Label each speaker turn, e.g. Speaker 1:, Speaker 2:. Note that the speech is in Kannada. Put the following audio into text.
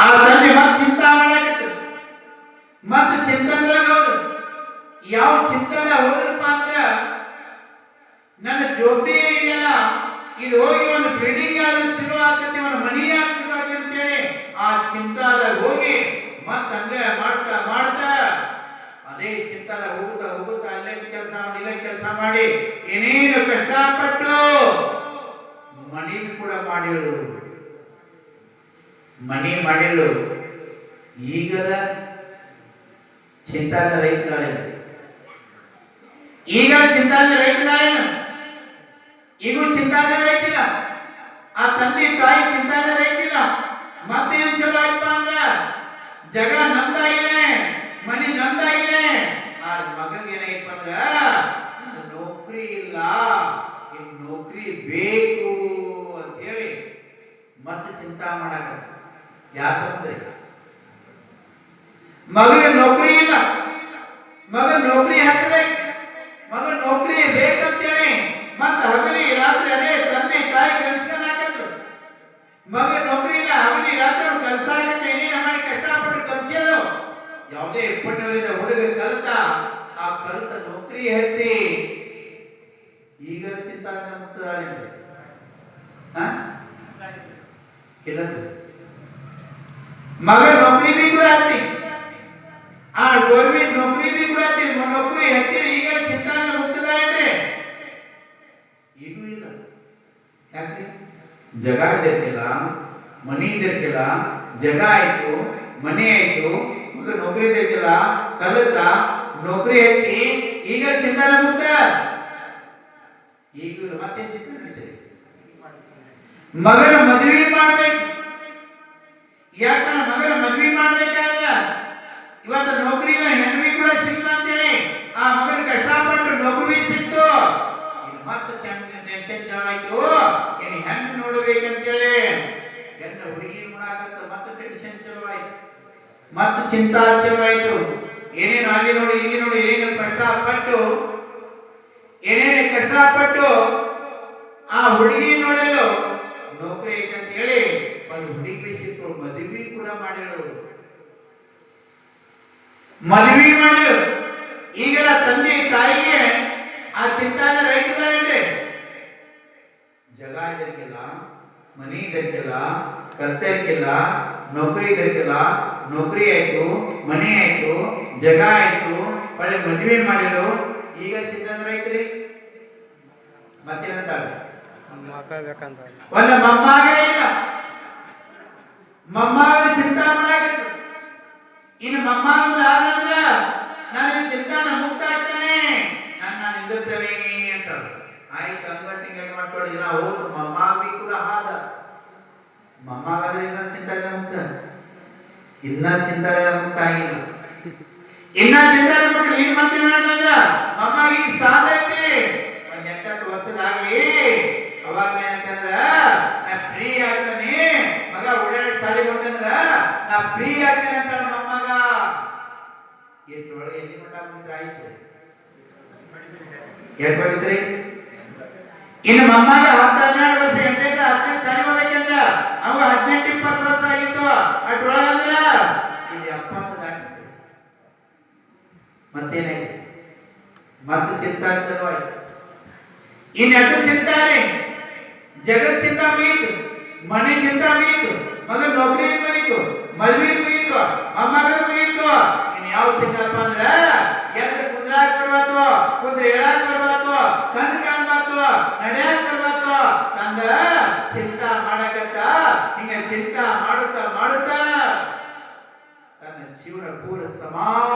Speaker 1: ಆ ತಂದೆ ಮತ್ತೆ ಚಿಂತಾ ಮಾಡಾಕತ್ತು. ಮತ್ತೆ ಚಿಂತನದಾಗ ಹೋದ್ರು. ಯಾವ ಚಿಂತನ ಹೋದ್ರಪ್ಪ ಅಂದ್ರ ನನ್ನ ಜೋಬಿ ಏನಿದೆಯಲ್ಲ ಇದು ಹೋಗಿ ಒಂದು ಬಿಲ್ಡಿಂಗ್ ಆದ್ರೂ ಚಲೋ ಆಗ್ತೈತಿ, ಒಂದು ಮನಿ ಆದ್ರೂ ಚಲೋ ಆಗ್ತೈತಿ ಅಂತೇಳಿ ಆ ಚಿಂತಾದಾಗ ಹೋಗಿ ಮತ್ತ ಹಂಗ ಮಾಡ್ತಾ ಮಾಡ್ತಾ ಅದೇ ಚಿಂತಾದ ಹೋಗುತ್ತಾ ಹೋಗುತ್ತಾ ಅಲ್ಲೇ ಕೆಲಸ ಮಾಡಿ ಏನೇನು ಕಷ್ಟಪಟ್ಟು ಮನಿ ಕೂಡ ಮಾಡಿಳು. ಮನಿ ಮಾಡಿಳು. ಈಗದ ಚಿಂತಾದ ರೈತಗಳೇನು, ಈಗ ಚಿಂತಾದ ರೈತಗಳೇನು, ಈಗೂ ಚಿಂತಾದ ರೈತಿಲ್ಲ. ಆ ತಂದೆ ತಾಯಿ ಚಿಂತಾದ ರೈತಿಲ್ಲ. ಮತ್ತೇನು ಚಲೋ ಆಯ್ತಪ್ಪ ಅಂದ್ರ ಜಗ ನಮ್ದಾಗಿದೆ, ಮನಿ ನಮ್ದಾಗಿದೆ. ಆ ಮಗಗೆ ಏನಾಯ್ತು ಅಂದ್ರ ನೌಕರಿ ಇಲ್ಲ, ಇನ್ ನೌಕರಿ ಬೇಕು ಅಂತ ಹೇಳಿ ಮತ್ತೆ ಚಿಂತಾ ಮಾಡಾಕ. ಯಾಕಂದ್ರೆ ಮಗಗೆ ನೌಕರಿ ಇಲ್ಲ, ಮಗ ನೌಕರಿ ಹಾಕಬೇಕು, ಮಗ ನೌಕರಿ ಬೇಕಂತೇಳಿ ಮತ್ತೆ ಹಗಲಿ ರಾತ್ರಿ ಅದೇ ತಂದೆ ತಾಯಿ ಕನಸ್ಕೊಂಡು ಹಾಕದ್ರು. ಮಗ ನೌಕರಿ ಇಲ್ಲ, ಹಗಲಿ ರಾತ್ರಿ ಕೆಲಸ ಆಗತ್ತೆ, ಏನೇನು ಮಾಡಿ ಕಷ್ಟಪಟ್ಟು ಕಲ್ಸಿದ್ರು. ಯಾವುದೇ ಪಟ್ಟಣದ ಹುಡುಗ ಕಲಿತ, ಆ ಕಲಿತ ನೌಕರಿ ಹತ್ತಿ ಈಗ ಚಿಂತಾ ಮುಕ್ತದಾಳೆ. ಮಗ ನೌಕರಿ ಬಿ ಕೂಡ ಹತ್ತಿ, ಆ ಗೌರ್ಮೆಂಟ್ ನೌಕರಿ ಬಿ ಕೂಡ ಹತ್ತಿ, ನೌಕರಿ ಹತ್ತಿ ಈಗ ಚಿಂತಾ ಮುಕ್ತದಾಳೆ. ಈಗೂ ಇಲ್ಲ. ಯಾಕೆ? ಜಗ ಇದಕ್ಕಿಲ್ಲ, ಮನಿ ಇದಕ್ಕಿಲ್ಲ. ಜಗ ಆಯ್ತು, ಮನೆ ಆಯ್ತು, ಮಗ ನೌಕರಿ ಇದಕ್ಕಿಲ್ಲ, ಕಲಿತ ನೌಕರಿ ಹತ್ತಿ ಈಗ ಚಿಂತಾನ ಮುಕ್ತ. ಈಗ ಮತ್ತೆ ಚಿಂತೆ ನಡೀತದೆ. ಮಗನ ಮದುವೆ ಮಾಡ್ಬೇಕು. ಯಾಕಂದ್ರೆ ಮಗನ ಮದುವೆ ಮಾಡ್ಬೇಕಾದ್ರ ಇವತ್ತು ನೌಕರಿ ಇಲ್ಲ, ಹೆಣ್ಣು ಕೂಡ ಸಿಕ್ಕಿಲ್ಲ ಅಂತೇಳಿ ಆ ಮಗನ ಕಷ್ಟಪಟ್ಟು ನೌಕರಿ ಸಿಕ್ತು. ಮತ್ತೆ ಟೆನ್ಷನ್ ಚಾಲಾಯ್ತು, ಏನು ಹೆಣ್ಣು ನೋಡ್ಬೇಕಂತೇಳಿ ಹೆಣ್ಣು ಹುಡುಗಿ ನೋಡಾಕತ್ತ. ಮತ್ತೆ ಟೆನ್ಷನ್ ಚಲುವಾಯ್ತು, ಮತ್ತೆ ಚಿಂತಾ ಚಲುವಾಯ್ತು. ಏನೇನು ಅಲ್ಲಿ ನೋಡಿ ಇಲ್ಲಿ ನೋಡಿ ಏನೇನು ಕಷ್ಟಪಟ್ಟು ಆ ಹುಡುಗಿ ನೋಡಲು ನೌಕರಿ ಐತಂತ ಹೇಳಿ ಒಂದು ಹುಡುಗಿ ಸಿಕ್ಕರು. ಮದುವೆ ಕೂಡ ಮಾಡಿಳು. ಈಗೆಲ್ಲ ತಂದೆ ತಾಯಿಗೆ ಆ ಚಿಂತಾದ ರೈತಗಳೇನ್ರಿ? ಜಗ ಇದಕ್ಕಿಲ್ಲ, ಮನಿ ಇದಕ್ಕಿಲ್ಲ, ಕರ್ತಕ್ಕಿಲ್ಲ, ನೌಕರಿ ಇದಕ್ಕಿಲ್ಲ. ನೌಕರಿ ಆಯ್ತು, ಮನೆ ಆಯ್ತು, ಜಗ ಆಯ್ತು, ಒಳ್ಳೆ ಮದುವೆ ಮಾಡಿದ್ರು. ಈಗ ಚಿಂತಾದ ರೈತರಿ ಮತ್ತೇನಂತಾರೆ? ಒಂದು ಮೊಮ್ಮಗ ಇಲ್ಲ, ಮೊಮ್ಮಗ ಚಿಂತಾ ಮಾಡಾಕಿತ್ತು. ಇನ್ನು ಮೊಮ್ಮಗ ಆದಂದ್ರ ನಾನು ಚಿಂತಾನ ಮುಕ್ತ ಆಗ್ತಾನೆ, ನಾನು ನಿಂದಿರ್ತೇನೆ ಅಂತ ಆಯ್ತು. ಅಂಗಟ್ಟಿಗೆ ಮಾಡ್ಕೊಳ್ಳಿ. ನಾವು ಹೋದ್ರು ಮೊಮ್ಮಗ ಕೂಡ ಆದ. ಮೊಮ್ಮಗಾದ್ರೆ ಇನ್ನ ಚಿಂತಾನ ಮುಕ್ತ, ಇನ್ನ ಚಿಂತಾನ ಮುಕ್ತ ಆಗಿಲ್ಲ. ಇನ್ನ ಚಿಂತಾನ ಮುಕ್ತ ಏನ್ ಮಾಡ್ತೀನಿ ಅಂತಂದ್ರ ಮೊಮ್ಮಗ ಸಾಧೈತಿ ಒಂದ್ 8 ವರ್ಷದಾಗ್ಲಿ. ಅವಾಗ ಏನಂತಂದ್ರ ನಾ ಫ್ರೀ ಆಗ್ತಾನೆ, ಮಗ ಓಡಾಡಕ್ ಸಾಲಿ ಕೊಟ್ಟಂದ್ರ ನಾ ಫ್ರೀ ಆಗ್ತೇನೆ ಅಂತ ಮೊಮ್ಮಗ. ಎಷ್ಟೊಳಗೆ ಎಲ್ಲಿ ಮಟ್ಟ ಮುಂದೆ ಆಯ್ತು ಹೇಳ್ಬೇಕಿದ್ರಿ. ಇನ್ನು ಮೊಮ್ಮಗ 10-12 ವರ್ಷ 8-10 ಸಾಲಿ ಹೋಗ್ಬೇಕಂದ್ರ ಅವ 18-20 ವರ್ಷ ಆಗಿತ್ತು. ಅಷ್ಟೊಳಗಂದ್ರ ಇಲ್ಲಿ 70 ದಾಟಿತ್ತು. ಮತ್ತೇನಾಯ್ತು? ಮತ್ತೆ ಚಿಂತಾ ಚಲೋ ಆಯ್ತು. ಇನ್ನು ಅದು ಚಿಂತಾನೆ, ಜಗತ್ತಿಂದ ಮುಗೀತು, ಮನೆ ಚಿಂತ ಮುಗೀತು, ಮಗ ನೌಕರಿ ಮುಗೀತು, ಮದುವೆ ಮುಗೀತು, ಮೊಮ್ಮಗನ ಮುಗೀತು. ಇನ್ನು ಯಾವ ಚಿಂತಪ್ಪ ಅಂದ್ರ ಎದ್ದು ಕುಂದ್ರಾಕ್ ಬರ್ಬಾರ್ದು, ಕುಂದ್ರೆ ಹೇಳಾಕ್ ಬರ್ಬಾರ್ದು, ಕಣ್ ಕಾಣ್ಬಾರ್ದು, ನಡೆಯಾಕ್ ಬರ್ಬಾರ್ದು. ತಂದ ಚಿಂತಾ ಮಾಡಕತ್ತ. ಹಿಂಗ ಚಿಂತಾ ಮಾಡುತ್ತಾ ತನ್ನ ಜೀವನ ಪೂರ ಸಮಾನ